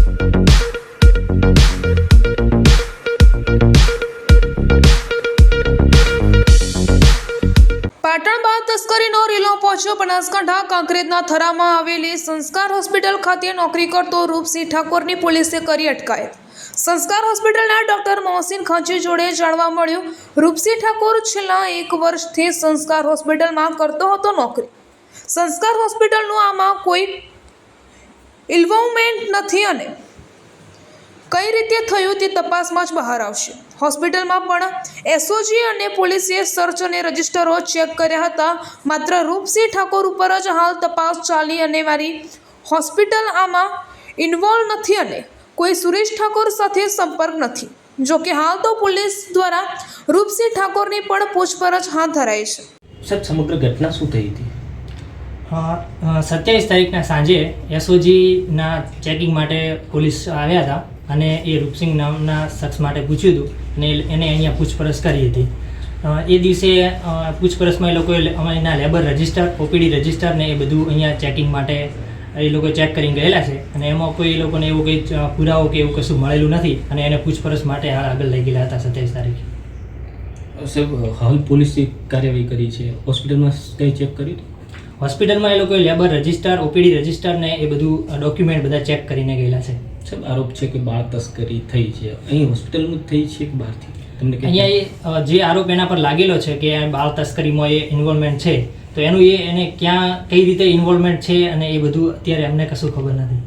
પાટણ બાળ તસ્કરીનો રીલો પહોંચ્યો બનાસકાંઠા કાંકરેજના થરામાં આવેલી સંસ્કાર હોસ્પિટલ ખાતે નોકરી કરતો રૂપસિંહ ઠાકોરની પોલીસે કરી અટકાયત। સંસ્કાર હોસ્પિટલના ડોક્ટર મોહસિન ખાંચી જોડે જાણવા મળ્યું, રૂપસિંહ ઠાકોર છેલ્લા 1 વર્ષથી સંસ્કાર હોસ્પિટલમાં કરતો હતો નોકરી। સંસ્કાર હોસ્પિટલનું આમાં કોઈ ઇન્વોલ્વમેન્ટ નથી અને કઈ રીતે થયું તે તપાસમાં જ બહાર આવશે। હોસ્પિટલમાં પણ એસઓજી અને પોલીસે સર્ચ અને રજિસ્ટરો ચેક કર્યા હતા, માત્ર રૂપસિંહ ઠાકોર ઉપર જ હાલ તપાસ ચાલી અને મારી હોસ્પિટલ આમાં ઇન્વોલ્વ નથી અને કોઈ સુરેશ ઠાકોર સાથે સંપર્ક નથી। જોકે હાલ તો પોલીસ દ્વારા રૂપસિંહ ઠાકોરની પણ પૂછપરછ હાથ ધરાઈ છે। સાહેબ, સમગ્ર ઘટના શું થઈ હતી? 27 તારીખના સાંજે એસઓજીના ચેકિંગ માટે પોલીસ આવ્યા હતા અને એ રૂપસિંહ નામના શખ્સ માટે પૂછ્યું હતું અને એને અહીંયા પૂછપરછ કરી હતી। એ દિવસે પૂછપરછમાં એ લોકોએ એના લેબર રજિસ્ટર, ઓપીડી રજિસ્ટર ને એ બધું અહીંયા ચેકિંગ માટે એ લોકો ચેક કરીને ગયેલા છે અને એમાં કોઈ એ લોકોને એવું કંઈ પુરાવો કે એવું કશું મળેલું નથી અને એને પૂછપરછ માટે આગળ લઈ ગયેલા હતા 27 તારીખે। સાહેબ, હાલ પોલીસે કાર્યવાહી કરી છે, હોસ્પિટલમાં કંઈ ચેક કર્યું? હોસ્પિટલમાં એ લોકોએ લેબર રજિસ્ટર, ઓપીડી રજિસ્ટર ને એ બધું ડોક્યુમેન્ટ બધા ચેક કરીને ગયેલા છે। સાહેબ, આરોપ છે કે બાળ તસ્કરી થઈ છે, અહીં હોસ્પિટલમાં થઈ છે કે બહારથી? તમને અહીંયા જે આરોપ એના પર લાગેલો છે કે બાળ તસ્કરીમાં એ ઇન્વોલ્વમેન્ટ છે, તો એનું એને ક્યાં કઈ રીતે ઇન્વોલ્વમેન્ટ છે અને એ બધું અત્યારે અમને કશું ખબર નથી।